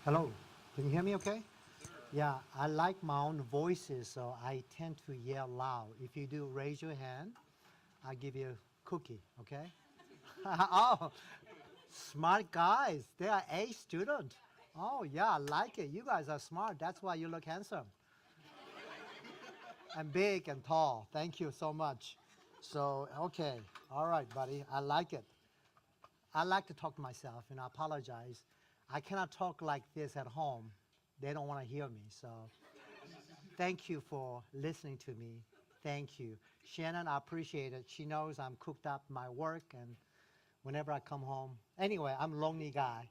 Hello, can you hear me okay? Yeah, I like my own voices, so I tend to yell loud. If you do, raise your hand. I'll give you a cookie, okay? Oh, smart guys. They are A student. Oh, yeah, I like it. You guys are smart. That's why you look handsome and big and tall. Thank you so much. So, okay. All right, buddy. I like it. I like to talk to myself, and I apologize. I cannot talk like this at home. They don't want to hear me, so thank you for listening to me. Thank you. Shannon, I appreciate it. She knows I'm cooked up my work and whenever I come home. Anyway, I'm a lonely guy.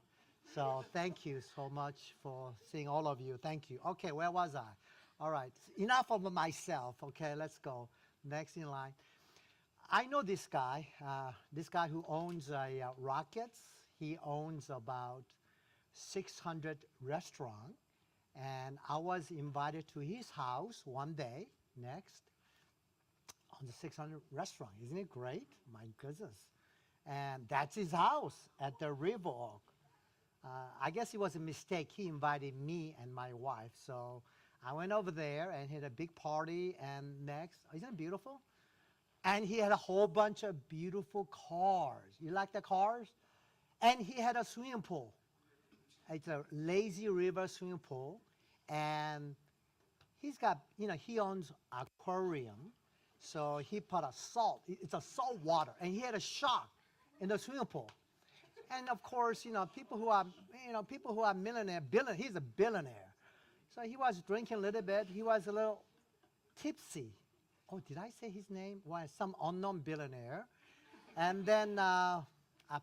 So thank you so much for seeing all of you. Thank you. Okay, where was I? All right, enough of myself. Okay, let's go. Next in line. I know this guy who owns Rockets. He owns about 600 restaurants. And I was invited to his house one day next on the 600 restaurant. Isn't it great? My goodness. And that's his house at the River Oak. I guess it was a mistake. He invited me and my wife. So I went over there and had a big party. And next, isn't it beautiful? And he had a whole bunch of beautiful cars. You like the cars? And he had a swimming pool. It's a lazy river swimming pool. And he's got, he owns aquarium. So he put a salt, it's a salt water. And he had a shark in the swimming pool. And of course, people who are he's a billionaire. So he was drinking a little bit. He was a little tipsy. Oh, did I say his name? Well, some unknown billionaire. And then I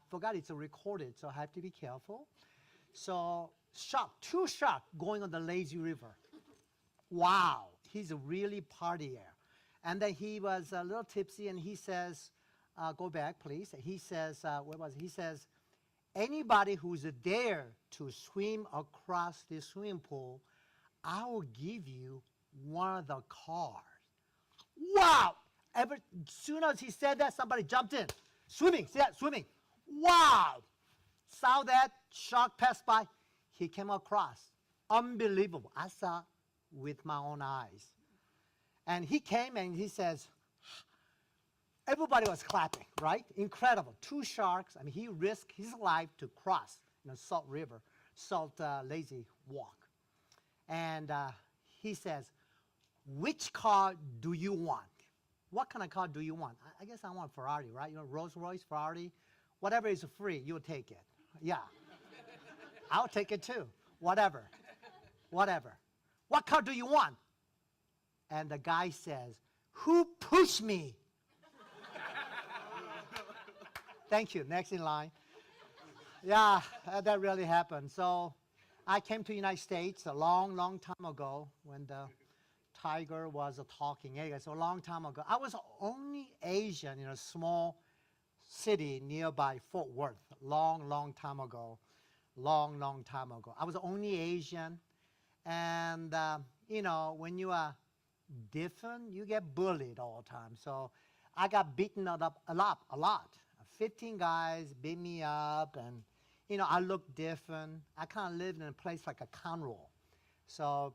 forgot it's recorded, so I have to be careful. So two sharks going on the lazy river. Wow, he's a really partier. And then he was a little tipsy, and he says, go back, please. He says, what was it? He says, anybody who's dare to swim across this swimming pool, I will give you one of the cars. Wow! As soon as he said that, somebody jumped in. Swimming, see that? Swimming. Wow! Saw that, shark passed by. He came across. Unbelievable. I saw with my own eyes. And he came and he says, everybody was clapping, right? Incredible. Two sharks. I mean, he risked his life to cross Salt River, lazy walk. And he says, which car do you want? What kind of car do you want? I guess I want Ferrari, right? Rolls Royce, Ferrari, whatever is free, you'll take it. Yeah. I'll take it too. Whatever. Whatever. What car do you want? And the guy says, who pushed me? Thank you. Next in line. Yeah, that really happened. So I came to the United States a long, long time ago when the tiger was talking. Anyway, so a long time ago. I was only Asian in a small city nearby Fort Worth. Long, long time ago. Long, long time ago. I was only Asian. And, when you are different, you get bullied all the time. So I got beaten up a lot. 15 guys beat me up, and, I look different. I kind of lived in a place like a Conroe. So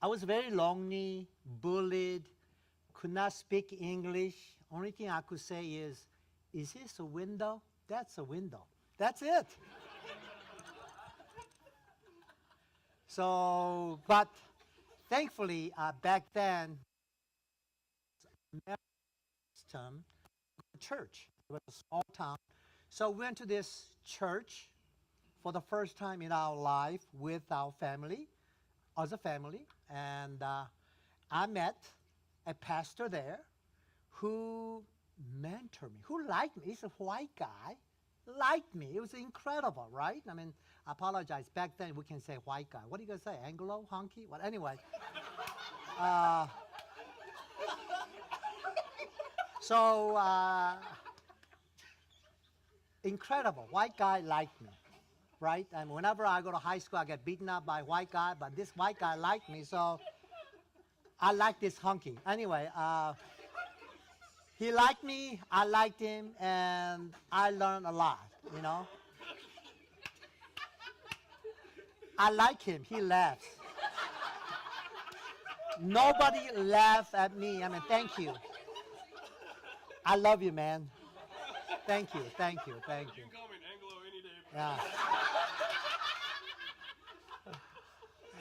I was very lonely, bullied, could not speak English. Only thing I could say is this a window? That's a window. That's it. So, but thankfully, back then, American church. It was a small town. So we went to this church for the first time in our life with our family, as a family. And I met a pastor there who mentored me, who liked me. He's a white guy, liked me. It was incredible, right? I mean, I apologize. Back then, we can say white guy. What are you going to say? Anglo? Honky? Well, anyway. Uh, so, incredible. White guy liked me, right? And whenever I go to high school, I get beaten up by white guy, but this white guy liked me, so I like this hunky. Anyway, he liked me, I liked him, and I learned a lot, I like him. He laughs. Nobody laugh at me. I mean, thank you. I love you, man. Thank you, thank you, thank you. You can call me an Anglo any day.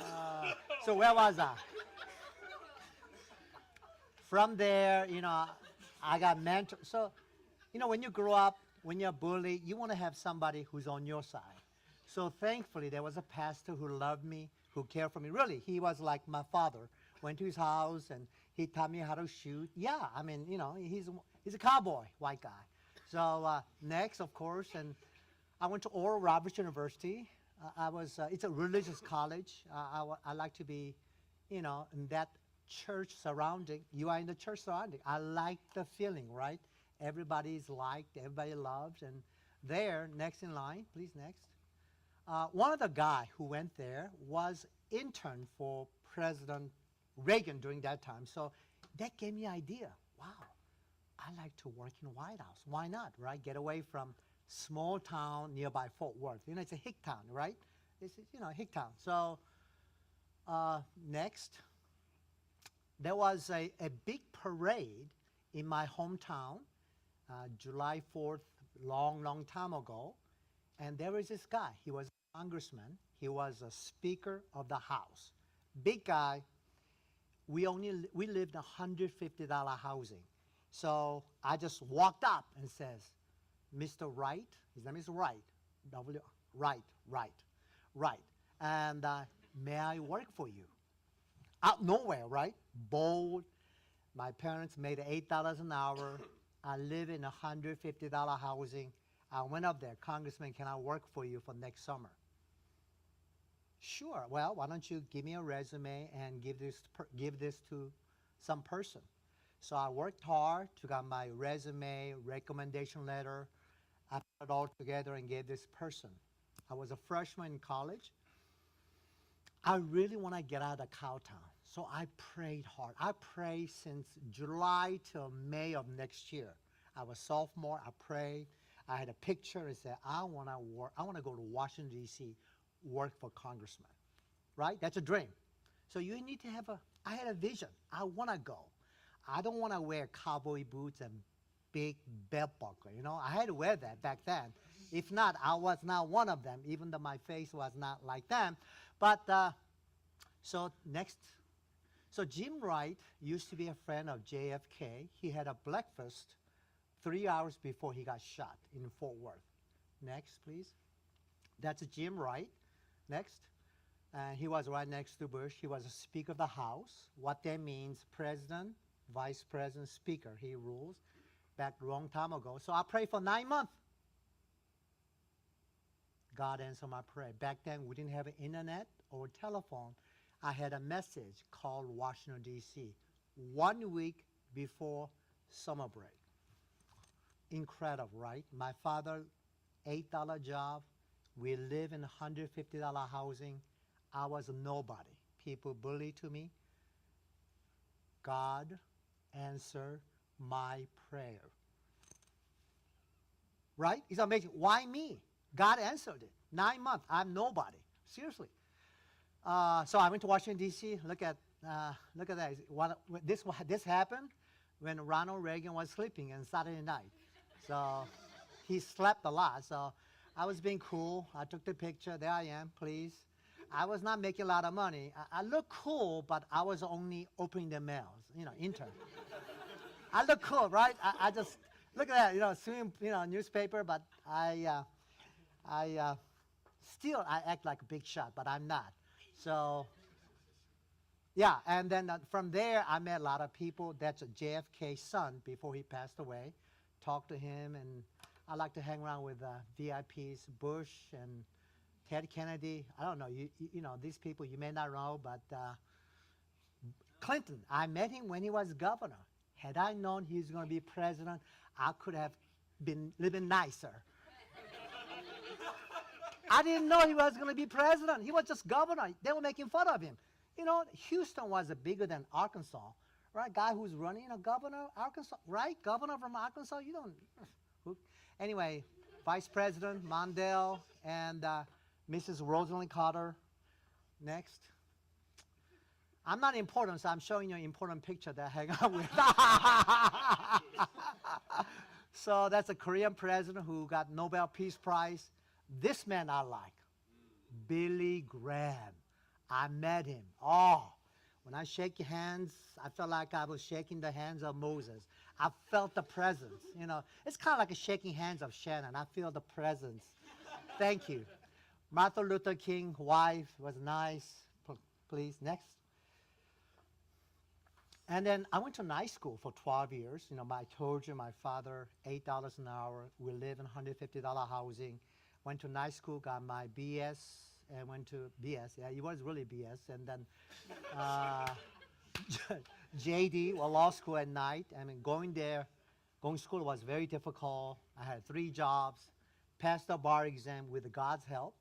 Yeah. So where was I? From there, I got mentor. So, when you grow up, when you're bullied, you want to have somebody who's on your side. So thankfully, there was a pastor who loved me, who cared for me. Really, he was like my father. Went to his house and he taught me how to shoot. Yeah, I mean, he's a cowboy, white guy. So next, of course, and I went to Oral Roberts University. It's a religious college. I like to be, in that church surrounding. You are in the church surrounding. I like the feeling, right? Everybody's liked, everybody loves, and there, next in line, please, next. One of the guy who went there was intern for President Reagan during that time. So that gave me an idea. Wow, I like to work in the White House. Why not, right? Get away from small town nearby Fort Worth. It's a hick town, right? It's, hick town. So next, there was a big parade in my hometown, July 4th, long time ago. And there was this guy. He was a congressman. He was a Speaker of the House. Big guy. We lived in $150 housing. So I just walked up and says, Mr. Wright, his name is Wright, Wright. And may I work for you? Out nowhere, right? Bold. My parents made $8 an hour. I live in $150 housing. I went up there, Congressman, can I work for you for next summer? Sure. Well, why don't you give me a resume and give this to some person? So I worked hard, took out my resume, recommendation letter. I put it all together and gave this person. I was a freshman in college. I really want to get out of Cowtown. So I prayed hard. I prayed since July till May of next year. I was sophomore. I prayed. I had a picture and said, I want to go to Washington, D.C., work for congressman, right? That's a dream. So you need to I had a vision. I want to go. I don't want to wear cowboy boots and big belt buckle, I had to wear that back then. If not, I was not one of them, even though my face was not like them. But so next, so Jim Wright used to be a friend of JFK. He had a breakfast 3 hours before he got shot in Fort Worth. Next, please. That's Jim Wright. Next. He was right next to Bush. He was a Speaker of the House. What that means, President, Vice President, Speaker. He rules back a long time ago. So I prayed for 9 months. God answered my prayer. Back then, we didn't have an internet or telephone. I had a message called Washington, D.C. 1 week before summer break. Incredible, right? My father, $8 job. We live in $150 housing. I was a nobody. People bullied to me. God answered my prayer. Right? It's amazing. Why me? God answered it. 9 months. I'm nobody. Seriously. So I went to Washington, D.C. Look at that. This happened when Ronald Reagan was sleeping on Saturday night. So he slept a lot. So I was being cool. I took the picture. There I am, please. I was not making a lot of money. I look cool, but I was only opening the mails, intern. I look cool, right? I just, look at that, swim, newspaper, but still I act like a big shot, but I'm not. So, yeah, and then from there I met a lot of people. That's JFK's son before he passed away. Talked to him, and I like to hang around with VIPs, Bush and Ted Kennedy. I don't know, you know, these people you may not know, but Clinton, I met him when he was governor. Had I known he was going to be president, I could have been living nicer. I didn't know he was going to be president. He was just governor. They were making fun of him. Houston was bigger than Arkansas, right? Guy who's running, governor, Arkansas, right? Governor from Arkansas, you don't. Anyway, Vice President Mondale and Mrs. Rosalind Carter. Next. I'm not important, so I'm showing you an important picture that I hang out with. So that's a Korean president who got Nobel Peace Prize. This man I like, Billy Graham. I met him. Oh, when I shake hands, I felt like I was shaking the hands of Moses. I felt the presence. You know, it's kind of like a shaking hands of Shannon. I feel the presence. Thank you. Martin Luther King, wife, was nice. Please, next. And then I went to night school for 12 years. You know, I told you my father, $8 an hour. We live in $150 housing. Went to night school, got my BS, and went to BS. Yeah, it was really BS. And then JD, well, law school at night. I mean, going to school was very difficult. I had 3 jobs, passed the bar exam with God's help.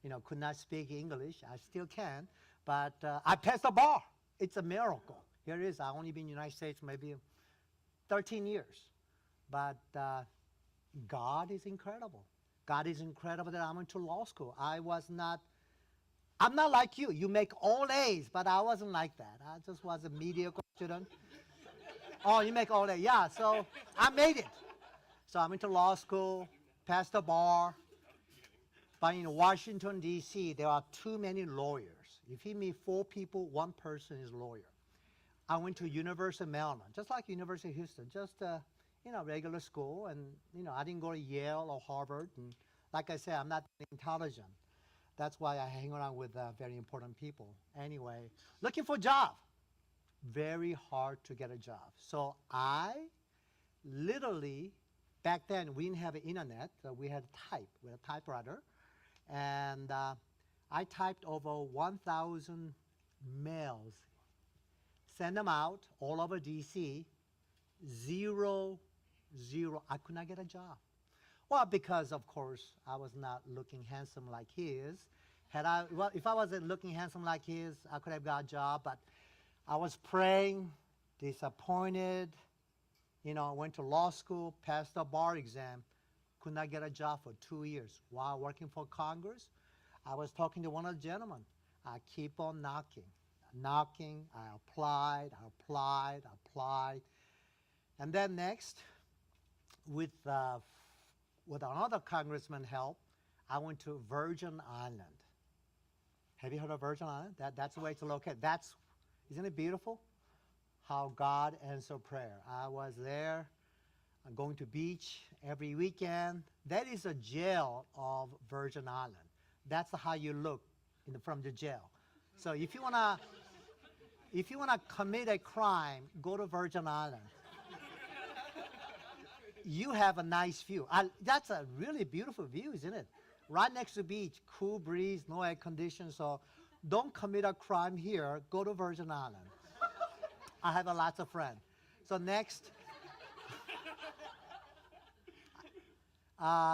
You know, could not speak English. I still can, but I passed the bar. It's a miracle. Here it is. I've only been in the United States maybe 13 years. But God is incredible. God is incredible that I went to law school. I'm not like you. You make all A's, but I wasn't like that. I just was a mediocre student. Oh, you make all A's. Yeah, so I made it. So I went to law school, passed the bar. But in Washington, D.C., there are too many lawyers. If you meet 4 people, 1 person is a lawyer. I went to University of Maryland, just like University of Houston, just regular school, and I didn't go to Yale or Harvard. And like I said, I'm not intelligent. That's why I hang around with very important people. Anyway, looking for a job, very hard to get a job. So I literally, back then we didn't have the internet, so we had to type with a typewriter, and I typed over 1,000 mails. Send them out all over D.C. Zero. I could not get a job. Well, because of course I was not looking handsome like his. If I wasn't looking handsome like his, I could have got a job. But I was praying, disappointed. Went to law school, passed the bar exam, could not get a job for 2 years. While working for Congress, I was talking to one of the gentlemen. I keep on knocking. I applied. And then next, with another congressman's help, I went to Virgin Island. Have you heard of Virgin Island? That's the way to locate. Isn't it beautiful? How God answered prayer. I was there. I'm going to beach every weekend. That is a jail of Virgin Island. That's how you look from the jail. So if you wanna commit a crime, go to Virgin Island. You have a nice view. That's a really beautiful view, isn't it? Right next to the beach, cool breeze, no air conditioning. So don't commit a crime here. Go to Virgin Island. I have lots of friends. So next.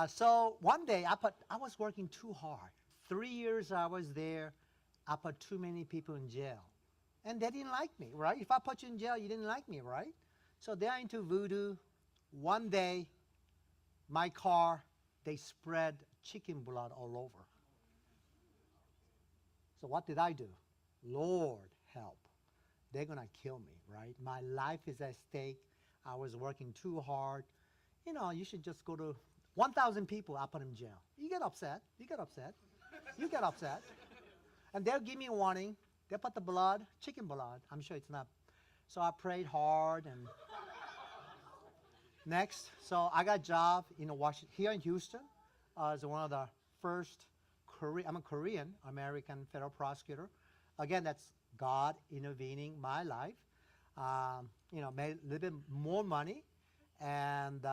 So one day I was working too hard. 3 years I was there. I put too many people in jail. And they didn't like me, right? If I put you in jail, you didn't like me, right? So they're into voodoo. One day, my car, they spread chicken blood all over. So what did I do? Lord, help. They're going to kill me, right? My life is at stake. I was working too hard. You should just go to 1,000 people, I put in jail. You get upset. And they'll give me a warning. They put the blood, chicken blood. I'm sure it's not. So I prayed hard and next. So I got a job in Washington, here in Houston as one of the first I'm a Korean American federal prosecutor. Again, that's God intervening my life. Made a little bit more money and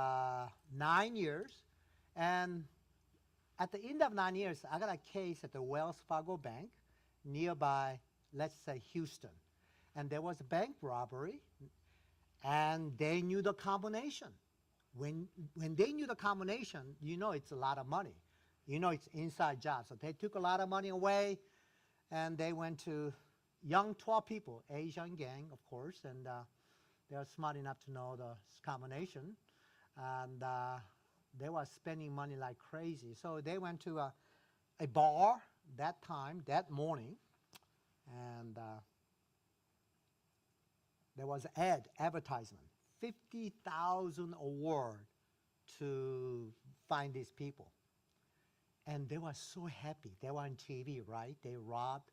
9 years. And at the end of 9 years, I got a case at the Wells Fargo Bank nearby, let's say, Houston. And there was a bank robbery, and they knew the combination. When they knew the combination, it's a lot of money. It's inside job. So they took a lot of money away, and they went to young 12 people, Asian gang, of course, and they were smart enough to know the combination. And they were spending money like crazy. So they went to a bar that morning, And there was advertisement, 50,000 award to find these people. And they were so happy. They were on TV, right? They robbed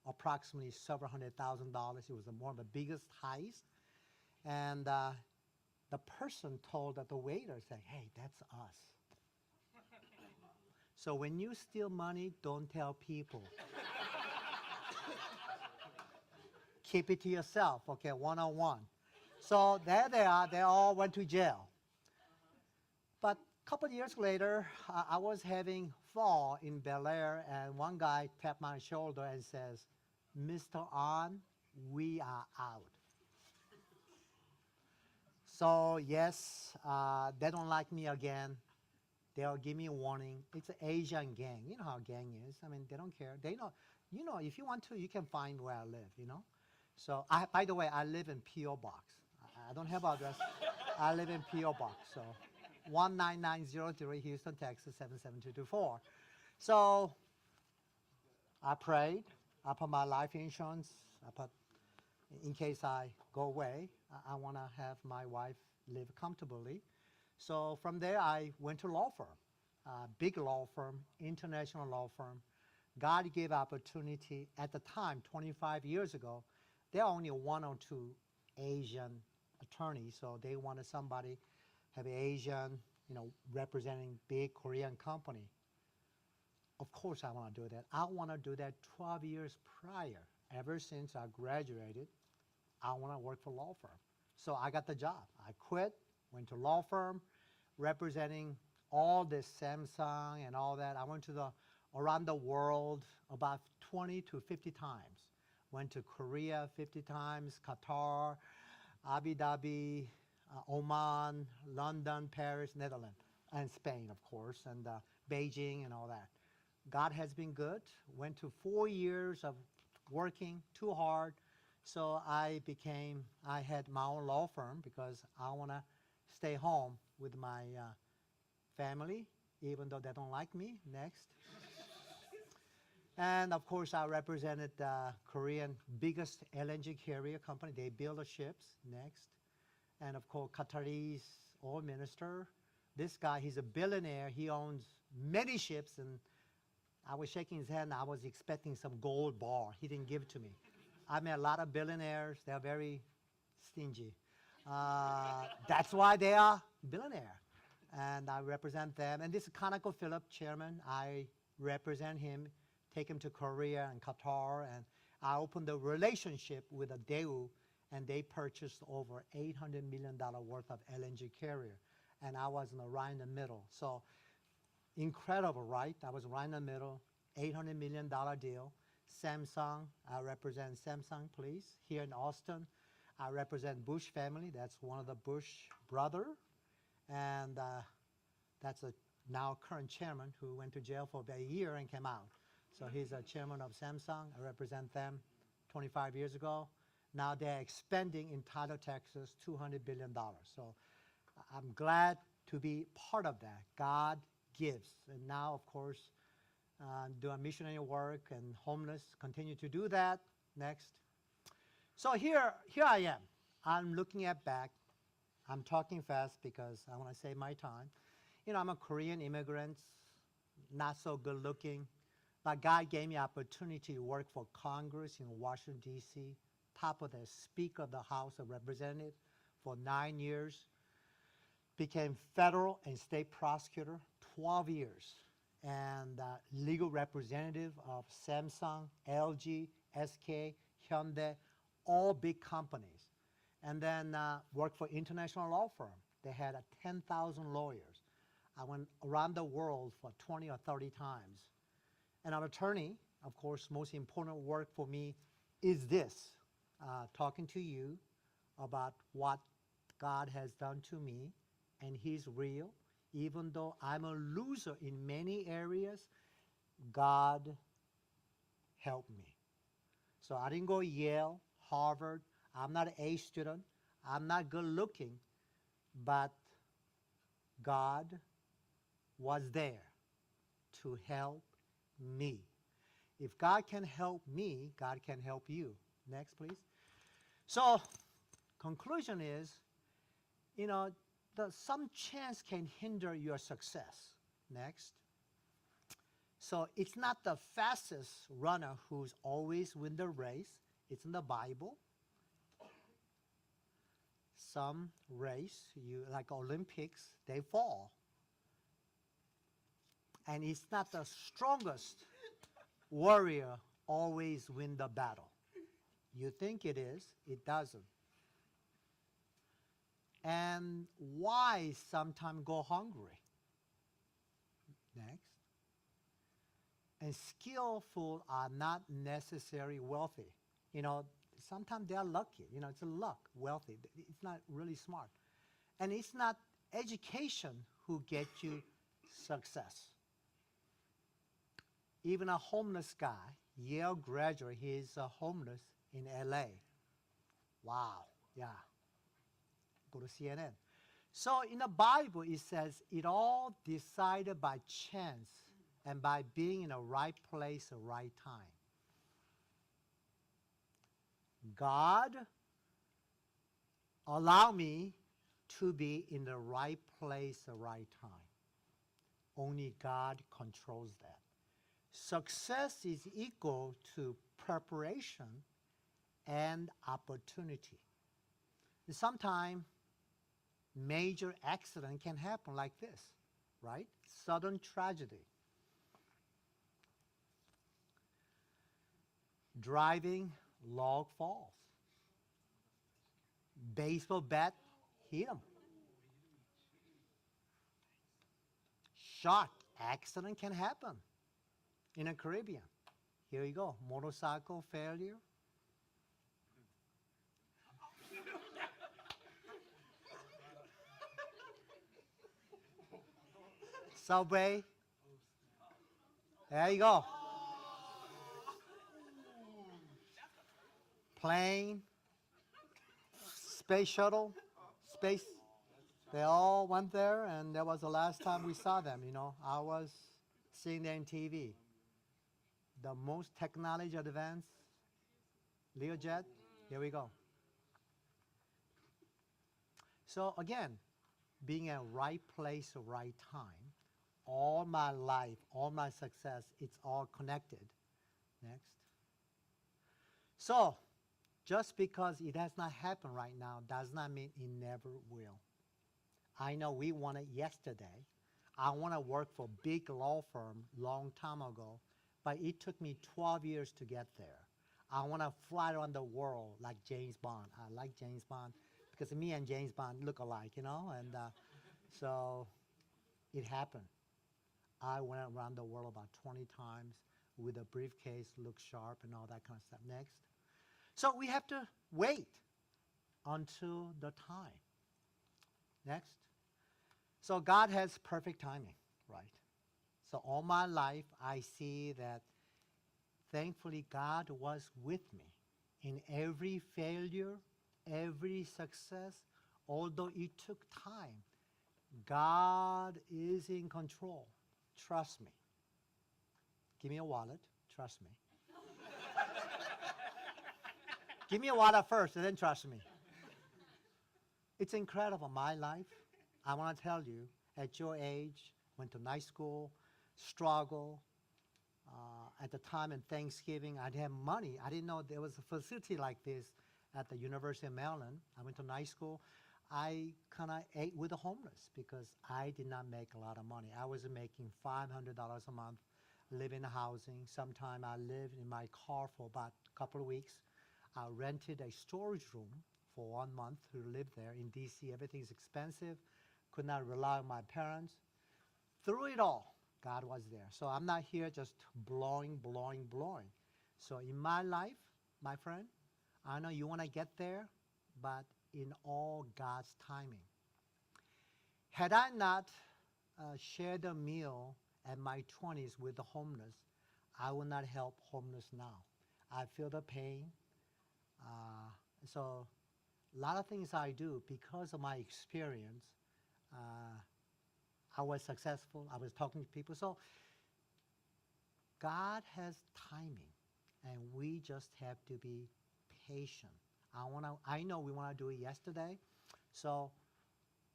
approximately several $100,000. It was one of the biggest heists. And the person told the waiter, said, hey, that's us. So when you steal money, don't tell people. Keep it to yourself, okay, one-on-one. So there they are. They all went to jail. But a couple of years later, I was having fall in Bel Air, and one guy tapped my shoulder and says, Mr. An, we are out. So yes, they don't like me again. They'll give me a warning. It's an Asian gang. You know how gang is. I mean, they don't care. They know, you know, if you want to, you can find where I live, you know. So, by the way, I live in P.O. Box. I don't have address. I live in P.O. Box. So, 19903 Houston, Texas, 77224. So, I prayed. I put my life insurance. I put, in case I go away, I want to have my wife live comfortably. So from there, I went to law firm, big law firm, international law firm. God gave opportunity at the time, 25 years ago. There are only one or two Asian attorneys, so they wanted somebody have Asian, you know, representing big Korean company. Of course, I want to do that. I want to do that 12 years prior. Ever since I graduated, I want to work for law firm. So I got the job. I quit, went to law firm, representing all this Samsung and all that. I went to around the world about 20 to 50 times. Went to Korea 50 times, Qatar, Abu Dhabi, Oman, London, Paris, Netherlands, and Spain, of course, and Beijing and all that. God has been good. Went to 4 years of working too hard. So I had my own law firm because I want to stay home with my family, even though they don't like me. Next. And of course, I represented Korean biggest LNG carrier company. They build the ships. Next. And of course, Qataris oil minister. This guy, he's a billionaire. He owns many ships. And I was shaking his hand. I was expecting some gold bar. He didn't give it to me. I met a lot of billionaires. They're very stingy. That's why they are billionaire. And I represent them. And this is ConocoPhillips chairman. I represent him, take him to Korea and Qatar. And I opened a relationship with a Daewoo, and they purchased over $800 million worth of LNG carrier. And I was right in the middle. So incredible, right? I was right in the middle, $800 million deal. Samsung, I represent Samsung, please, here in Austin. I represent Bush family. That's one of the Bush brother. And that's a now current chairman who went to jail for about a year and came out. So he's a chairman of Samsung. I represent them 25 years ago. Now they're expanding in Tyler, Texas, $200 billion. So I'm glad to be part of that. God gives. And now, of course, doing missionary work and homeless, continue to do that. Next. So here I am. I'm looking at back. I'm talking fast because I want to save my time. You know, I'm a Korean immigrant, not so good looking, but God gave me opportunity to work for Congress in Washington, D.C., top of the Speaker of the House of Representatives for 9 years, became federal and state prosecutor, 12 years, and legal representative of Samsung, LG, SK, Hyundai, all big companies. And then worked for international law firm. They had 10,000 lawyers. I went around the world for 20 or 30 times. And I'm an attorney. Of course, most important work for me is this, talking to you about what God has done to me, and He's real. Even though I'm a loser in many areas, God helped me. So I didn't go Yale, Harvard. I'm not an A student. I'm not good looking, but God was there to help me. If God can help me, God can help you. Next, please. So, conclusion is, some chance can hinder your success. Next. So it's not the fastest runner who's always win the race. It's in the Bible. Some race, like Olympics, they fall. And it's not the strongest warrior always win the battle. You think it is, it doesn't. And why sometimes go hungry? Next. And skillful are not necessarily wealthy. Sometimes they are lucky. It's a luck, wealthy. It's not really smart. And it's not education who gets you success. Even a homeless guy, Yale graduate, he's homeless in LA. Wow, yeah. Go to CNN. So in the Bible, it says it all decided by chance and by being in the right place at the right time. God allow me to be in the right place at the right time. Only God controls that. Success is equal to preparation and opportunity. Sometimes major accident can happen like this, right? Sudden tragedy. Driving, log falls. Baseball bat hit him. Shot accident can happen in the Caribbean. Here you go, motorcycle failure. Subway. There you go. Plane, space shuttle, space. They all went there, and that was the last time we saw them. I was seeing them on TV. The most technology advanced, Learjet, here we go. So again, being at right place at right time, all my life, all my success, it's all connected. Next. So, just because it has not happened right now does not mean it never will. I know we want it yesterday. I want to work for a big law firm long time ago, but it took me 12 years to get there. I want to fly around the world like James Bond. I like James Bond because me and James Bond look alike, and so it happened. I went around the world about 20 times with a briefcase, look sharp and all that kind of stuff. Next. So we have to wait until the time. Next. So God has perfect timing, right? So all my life, I see that thankfully God was with me in every failure, every success, although it took time. God is in control. Trust me. Give me a wallet. Trust me. Give me a wallet first and then trust me. It's incredible, my life. I want to tell you, at your age, went to night school, struggle. At the time in Thanksgiving, I didn't have money. I didn't know there was a facility like this at the University of Maryland. I went to night school. I kind of ate with the homeless because I did not make a lot of money. I was making $500 a month, living in housing. Sometimes I lived in my car for about a couple of weeks. I rented a storage room for 1 month to live there. In D.C., everything's expensive. Could not rely on my parents. Through it all, God was there. So I'm not here just blowing. So in my life, my friend, I know you want to get there, but in all God's timing. Had I not shared a meal at my 20s with the homeless, I would not help homeless now. I feel the pain. So a lot of things I do because of my experience. I was successful. I was talking to people. So God has timing, and we just have to be patient. I know we want to do it yesterday, so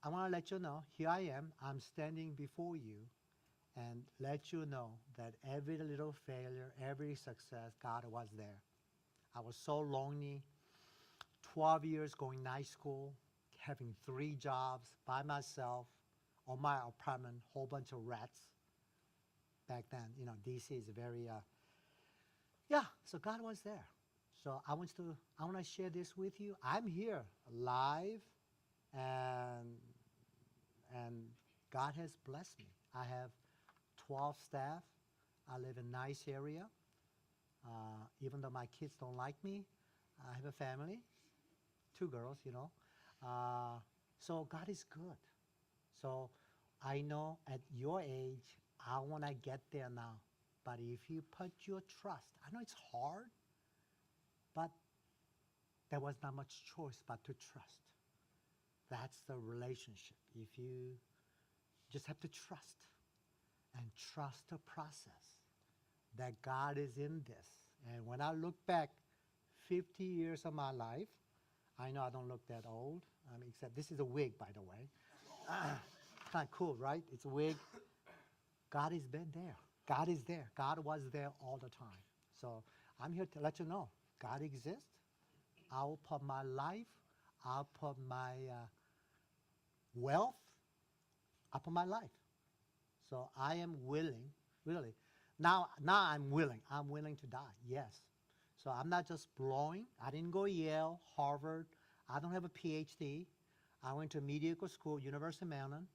I want to let you know, here I am, I'm standing before you and let you know that every little failure, every success, God was there. I was so lonely, 12 years going night school, having 3 jobs by myself, on my apartment, whole bunch of rats. Back then, DC is very, yeah, so God was there. So I want to share this with you. I'm here live, and God has blessed me. I have 12 staff. I live in a nice area. Even though my kids don't like me, I have a family, 2 girls. So God is good. So I know at your age, I want to get there now. But if you put your trust, I know it's hard, but there was not much choice but to trust. That's the relationship. If you just have to trust and trust the process that God is in this. And when I look back 50 years of my life, I know I don't look that old. Except this is a wig, by the way. Kind of cool, right? It's a wig. God has been there. God is there. God was there all the time. So I'm here to let you know, God exists. I'll put my life, I'll put my wealth, I'll put my life. So I am willing, really. Now I'm willing. I'm willing to die, yes. So I'm not just blowing. I didn't go Yale, Harvard. I don't have a PhD. I went to mediocre school, University of Maryland,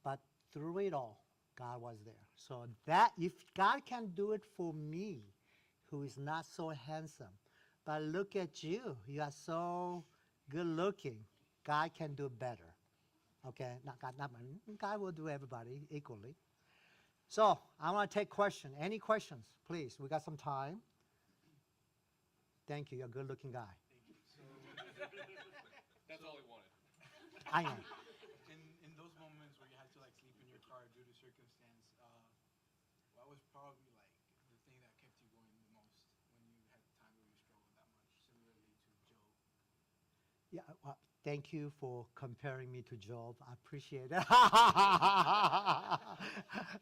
but through it all, God was there. So that, if God can do it for me, who is not so handsome, but look at you, you are so good looking, God can do better. Okay, God will do everybody equally. So I want to take questions. Any questions, please? We got some time. Thank you. You're a good-looking guy. That's all he wanted. I know. In those moments where you had to sleep in your car due to circumstance, what was probably the thing that kept you going the most when you had time where you struggled that much, similarly to Job? Yeah. Thank you for comparing me to Job. I appreciate it.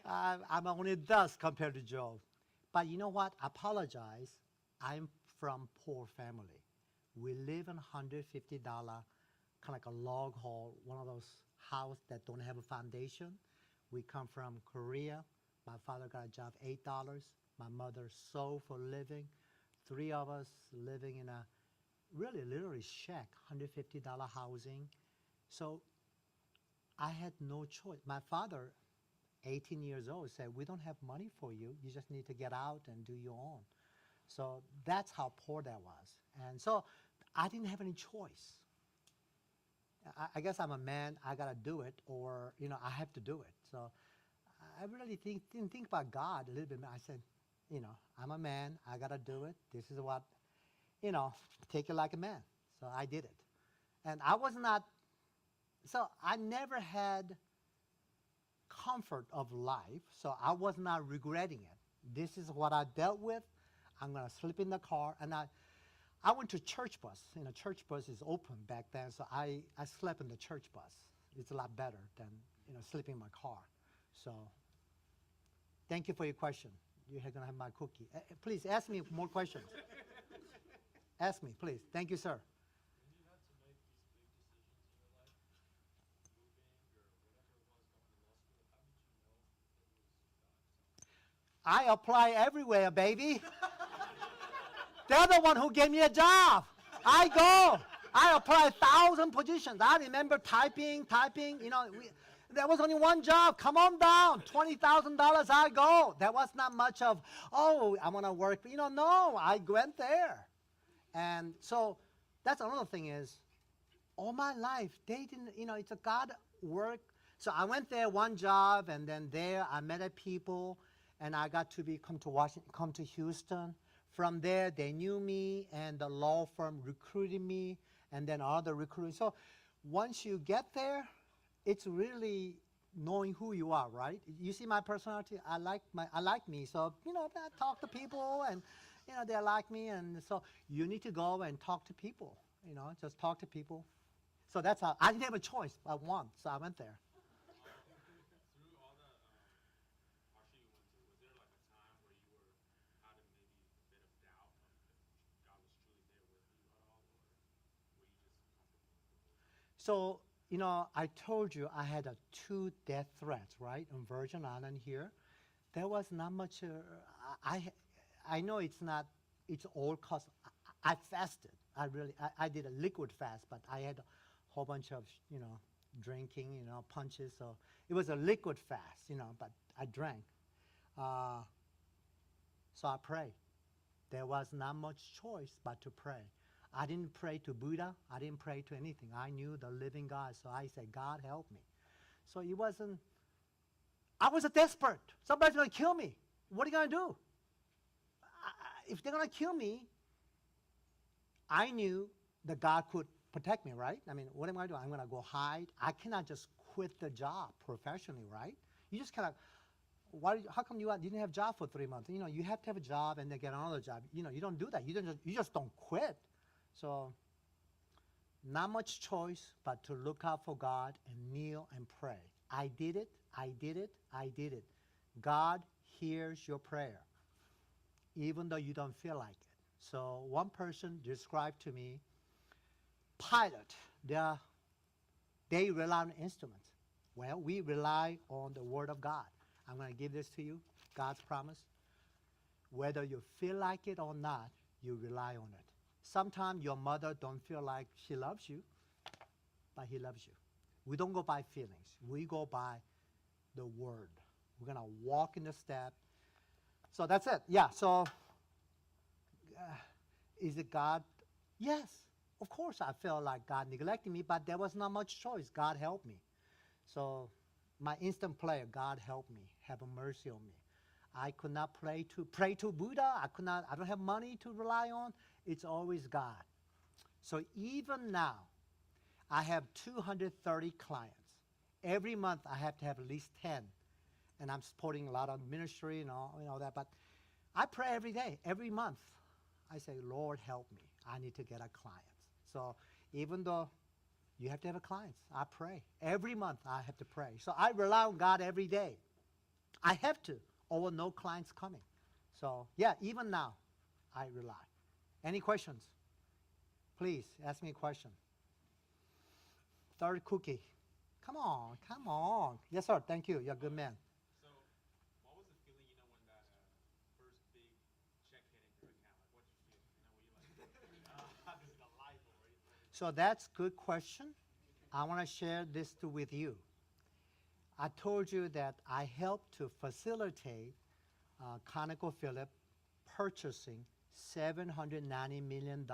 I'm only dust compared to Job. But you know what? I apologize. I'm from poor family. We live in $150, kind of like a log hall, one of those houses that don't have a foundation. We come from Korea. My father got a job, $8. My mother sewed for a living. 3 of us living in a really literally shack, $150 housing. So I had no choice. My father, 18 years old, said, we don't have money for you. You just need to get out and do your own. So that's how poor that was. And so I didn't have any choice. I guess I'm a man, I got to do it, or, I have to do it. So I really didn't think about God a little bit. I said, I'm a man, I got to do it. This is what, take it like a man. So I did it. And I was not, so I never had comfort of life, so I was not regretting it. This is what I dealt with. I'm going to sleep in the car. And I went to church bus. Church bus is open back then, so I slept in the church bus. It's a lot better than, sleeping in my car. So thank you for your question. You're going to have my cookie. Please ask me more questions. Ask me, please. Thank you, sir. When you had to make these big decisions in your life, moving or whatever it was, going to law school, how did you know it was God? I apply everywhere, baby. They're the one who gave me a job. I go. I apply 1,000 positions. I remember typing. There was only one job. Come on down. $20,000, I go. There was not much of, I want to work. No, I went there. And so that's another thing is, all my life, they didn't, it's a God work. So I went there, one job, and then there I met people, and I got to come to Washington, come to Houston. From there, they knew me, and the law firm recruited me, and then other recruiting. So once you get there, it's really, knowing who you are, right? You see my personality. I like me. So I talk to people, and they like me, and so you need to go and talk to people. Just talk to people. So that's how I didn't have a choice. I won, so I went there. Through all the hardship you went through, was there like a time where you were had a maybe a bit of doubt of if God was truly there with you at all, or were you just comfortable with the whole thing? So I told you I had 2 death threats, right, on Virgin Island here. There was not much. I know it's not. It's all cause. I fasted. I did a liquid fast, but I had a whole bunch of drinking, punches. So it was a liquid fast, but I drank. Uh, so I prayed. There was not much choice but to pray. I didn't pray to Buddha. I didn't pray to anything. I knew the living God, so I said, God, help me. So it wasn't. I was desperate. Somebody's going to kill me. What are you going to do? If they're going to kill me, I knew that God could protect me, right? I mean, what am I going to do? I'm going to go hide. I cannot just quit the job professionally, right? You just kind of, how come you didn't have a job for 3 months? You have to have a job and then get another job. You don't do that. You just don't quit. So not much choice but to look out for God and kneel and pray. I did it. I did it. I did it. God hears your prayer, even though you don't feel like it. So one person described to me, pilot, they rely on instruments. Well, we rely on the Word of God. I'm going to give this to you, God's promise. Whether you feel like it or not, you rely on it. Sometimes your mother don't feel like she loves you, but he loves you. We don't go by feelings. We go by the Word. We're going to walk in the step. So that's it. Yeah, so is it God? Yes, of course I felt like God neglecting me, but there was not much choice. God helped me. So my instant prayer, God help me, have mercy on me. I could not pray to Buddha. I don't have money to rely on. It's always God. So even now, I have 230 clients. Every month I have to have at least 10. And I'm supporting a lot of ministry and all that. But I pray every day, every month. I say, Lord, help me. I need to get a client. So even though you have to have a client, I pray. Every month I have to pray. So I rely on God every day. I have to, or no clients coming. So yeah, even now, I rely. Any questions? Please, ask me a question. Third cookie. Come on, come on. Yes, sir. Thank you. You're a good man. So, what was the feeling, when that first big check hit in your account? Like, what did you feel? Were you like, this is a life or anything? So that's a good question. I want to share this with you. I told you that I helped to facilitate ConocoPhillips purchasing $790 million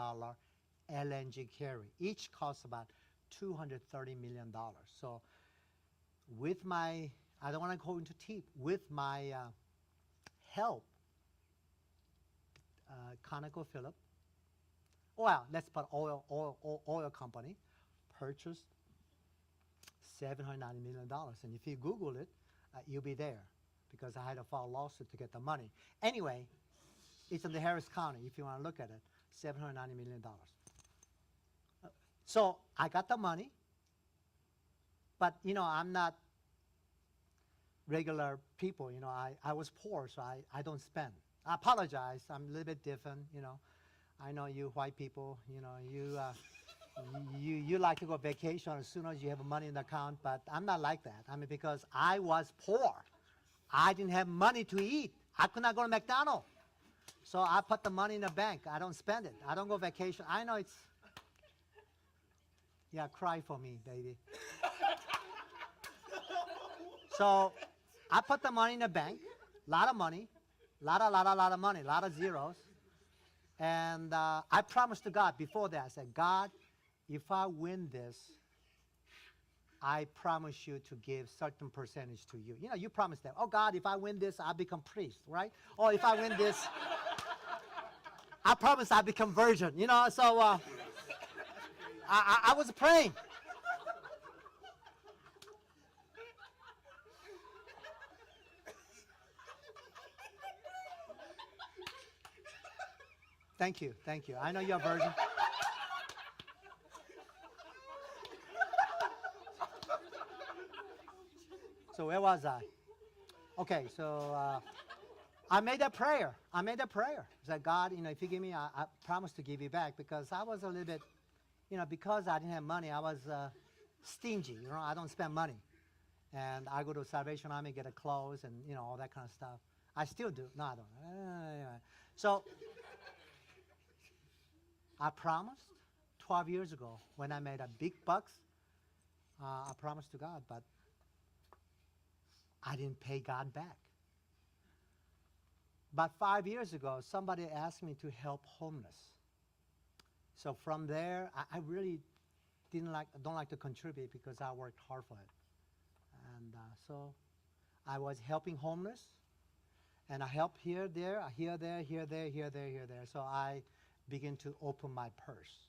LNG carrier. Each costs about $230 million. So with my, I don't want to go into deep, with my help, ConocoPhillips, well, let's put oil company, purchased $790 million. And if you Google it, you'll be there, because I had to file a lawsuit to get the money. Anyway, it's in the Harris County, if you want to look at it, $790 million. So I got the money, but I'm not regular people. I was poor, so I don't spend. I apologize. I'm a little bit different. I know you white people. You like to go vacation as soon as you have money in the account, but I'm not like that. I mean, because I was poor. I didn't have money to eat. I could not go to McDonald's. So I put the money in the bank. I don't spend it. I don't go vacation. I know it's, yeah, cry for me, baby. So I put the money in the bank, lot of money, lot of money, lot of zeros. And I promised to God before that, I said, God, if I win this, I promise you to give certain percentage to you. You promise that. Oh, God, if I win this, I'll become priest, right? Or if I win this, I promise I'll become virgin. So I was praying. Thank you, thank you. I know you're a virgin. So where was I? Okay, so I made a prayer. I made a prayer. I said, God, if you give me, I promise to give you back because I was a little bit, because I didn't have money, I was stingy. I don't spend money. And I go to Salvation Army, get a clothes and, all that kind of stuff. I still do. No, I don't. Anyway. So I promised 12 years ago when I made a big bucks, I promised to God, but I didn't pay God back. But 5 years ago, somebody asked me to help homeless. So from there, I really don't like to contribute because I worked hard for it. And so I was helping homeless, and I helped here, there, here, there, here, there, here, there, here, there. So I began to open my purse,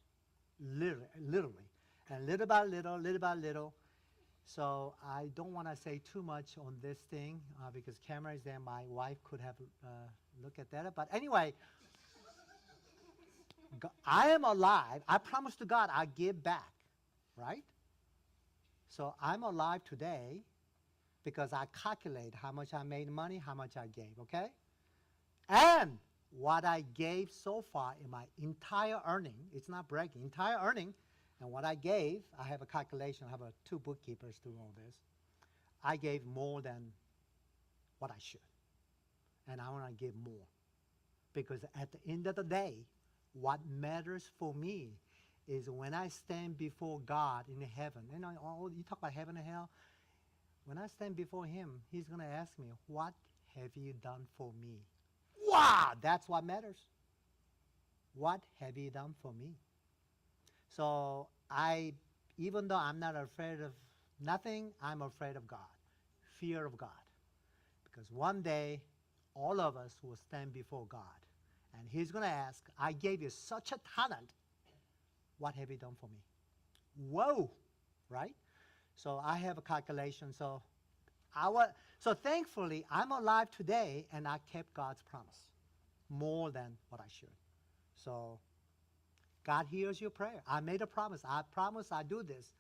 literally, and little by little, little by little. So I don't want to say too much on this thing because camera is there. My wife could have look at that. But anyway, I am alive. I promise to God I give back, right? So I'm alive today because I calculate how much I made money, how much I gave, okay? And what I gave so far in my entire earning, it's not bragging, entire earning, and what I gave, I have a calculation, I have two bookkeepers doing all this. I gave more than what I should. And I want to give more. Because at the end of the day, what matters for me is when I stand before God in heaven. You talk about heaven and hell. When I stand before him, he's going to ask me, what have you done for me? Wow, that's what matters. What have you done for me? So even though I'm not afraid of nothing, I'm afraid of God, fear of God. Because one day, all of us will stand before God. And he's going to ask, I gave you such a talent. What have you done for me? Whoa, right? So I have a calculation. So thankfully, I'm alive today, and I kept God's promise more than what I should. So God hears your prayer. I made a promise. I promise I do this.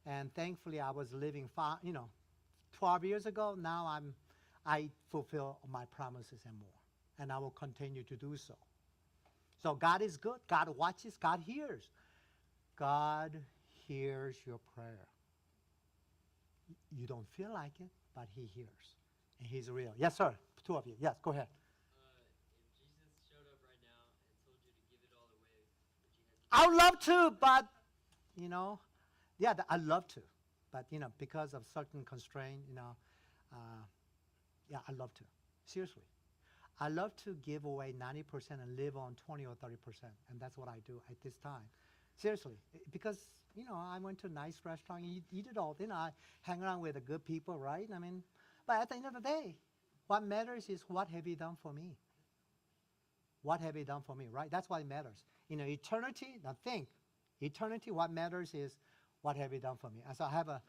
And thankfully, I was living 12 years ago. Now I fulfill my promises and more. And I will continue to do so. So God is good. God watches. God hears. God hears your prayer. You don't feel like it, but he hears. And he's real. Yes, sir. Two of you. Yes, go ahead. If Jesus showed up right now and told you to give it all away, would you hesitate? I would love to, but, I love to. But, because of certain constraint, I love to. Seriously. I love to give away 90% and live on 20 or 30%. And that's what I do at this time. Seriously. Because, I went to a nice restaurant, you eat it all. I hang around with the good people, right? But at the end of the day, what matters is what have you done for me? What have you done for me, right? That's what matters. Eternity, now think. Eternity, what matters is what have you done for me? And so I have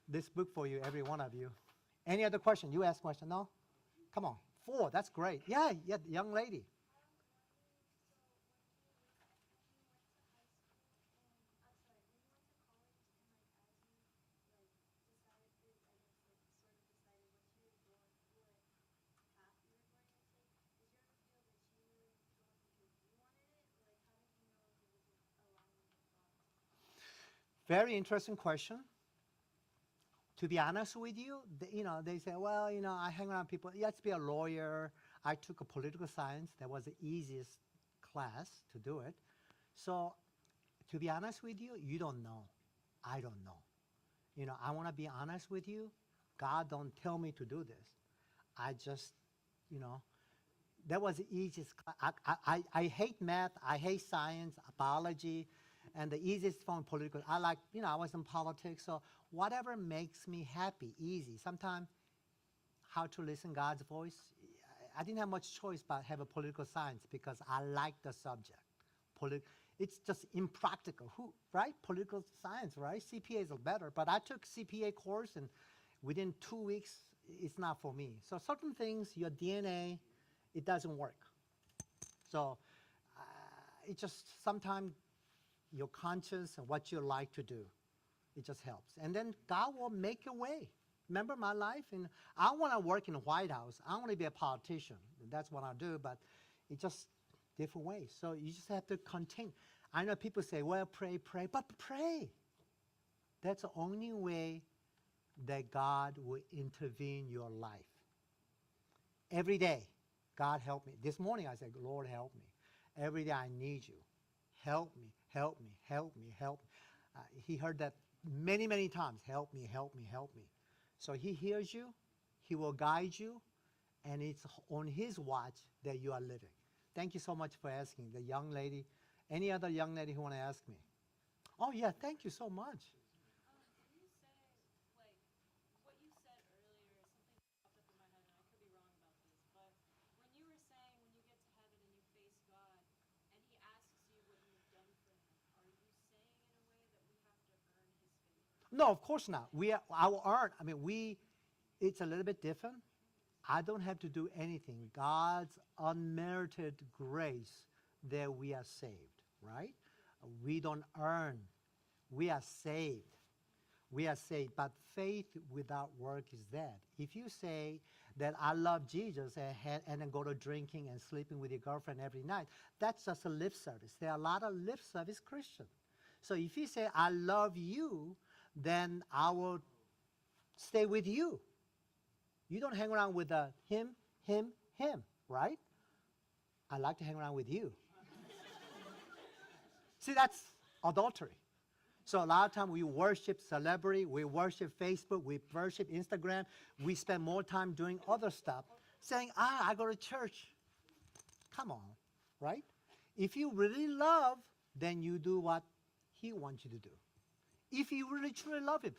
this book for you, every one of you. Any other question? You ask question, no? Come on. 4, that's great. Yeah, young lady. Very interesting question. To be honest with you, they say, well, I hang around people. You have to be a lawyer. I took a political science. That was the easiest class to do it. So to be honest with you, you don't know. I don't know. I want to be honest with you. God don't tell me to do this. I just, that was the easiest. I hate math. I hate science, biology, and the easiest form political. I was in politics, so whatever makes me happy, easy. Sometimes how to listen God's voice. I didn't have much choice but have a political science because I like the subject. It's just impractical, right? Political science, right? CPA is better, but I took CPA course and within 2 weeks, it's not for me. So certain things, your DNA, it doesn't work. So it just sometimes your conscience and what you like to do, it just helps. And then God will make a way. Remember my life? And I want to work in the White House. I want to be a politician. That's what I do, but it's just different ways. So you just have to continue. I know people say, well, pray, pray, but pray. That's the only way that God will intervene in your life. Every day, God help me. This morning I said, Lord, help me. Every day I need you. Help me, help me, help me, help me. He heard that many, many times. Help me, help me, help me. So he hears you. He will guide you. And it's on his watch that you are living. Thank you so much for asking. The young lady, any other young lady who want to ask me? Oh, yeah, thank you so much. When you say, like, what you said earlier, something popped up in my head, and I could be wrong about this, but when you were saying when you get to heaven and you face God, and he asks you what you've done for him, are you saying in a way that we have to earn his favor? No, of course not. Our art, it's a little bit different. I don't have to do anything. God's unmerited grace that we are saved, right? We don't earn. We are saved. We are saved. But faith without work is dead. If you say that I love Jesus and then go to drinking and sleeping with your girlfriend every night, that's just a lip service. There are a lot of lip service Christians. So if you say I love you, then I will stay with you. You don't hang around with him, right? I like to hang around with you. See, that's adultery. So a lot of times we worship celebrity, we worship Facebook, we worship Instagram. We spend more time doing other stuff, saying, I go to church. Come on, right? If you really love, then you do what he wants you to do. If you really truly love him.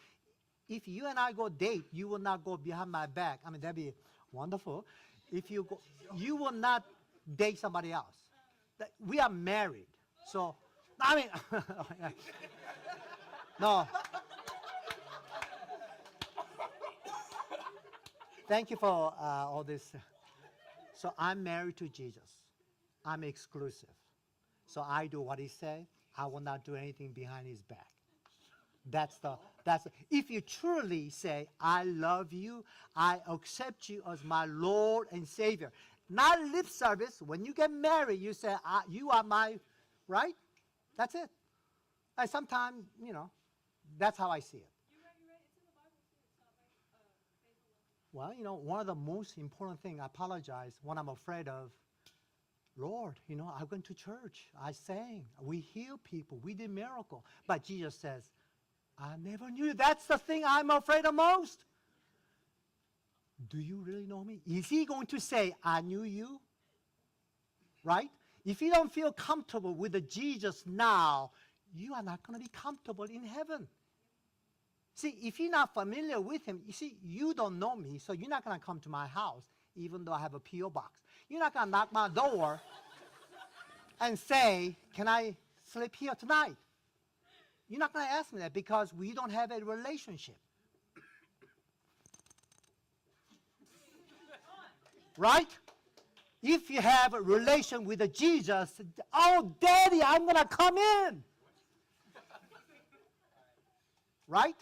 If you and I go date, you will not go behind my back. That'd be wonderful. If you go, you will not date somebody else. We are married. So, no. Thank you for all this. So I'm married to Jesus. I'm exclusive. So I do what he said. I will not do anything behind his back. If you truly say, I love you, I accept you as my Lord and Savior. Not lip service. When you get married, you say, you are my, right? That's it. And sometimes, that's how I see it. You're right. It's in the Bible, too. It's not like faith alone. Well, one of the most important things, I apologize, what I'm afraid of, Lord, I went to church. I sang. We healed people. We did miracles. But Jesus says, I never knew you. That's the thing I'm afraid of most. Do you really know me? Is he going to say, I knew you? Right? If you don't feel comfortable with the Jesus now, you are not going to be comfortable in heaven. See, if you're not familiar with him, you don't know me, so you're not going to come to my house, even though I have a P.O. box. You're not going to knock my door and say, can I sleep here tonight? You're not going to ask me that because we don't have a relationship. Right? If you have a relation with a Jesus, oh, Daddy, I'm going to come in. Right?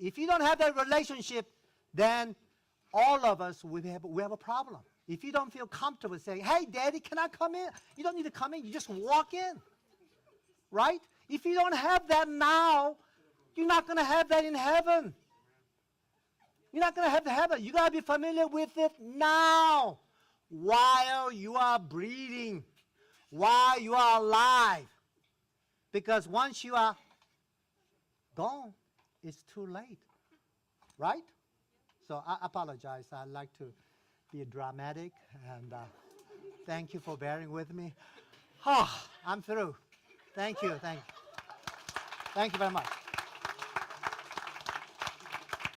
If you don't have that relationship, then all of us, we have a problem. If you don't feel comfortable saying, hey, Daddy, can I come in? You don't need to come in. You just walk in. Right? If you don't have that now, you're not going to have that in heaven. You're not going to have the heaven. You got to be familiar with it now, while you are breathing, while you are alive. Because once you are gone, it's too late. Right? So I apologize. I like to be dramatic, and thank you for bearing with me. I'm through. Thank you. Thank you very much.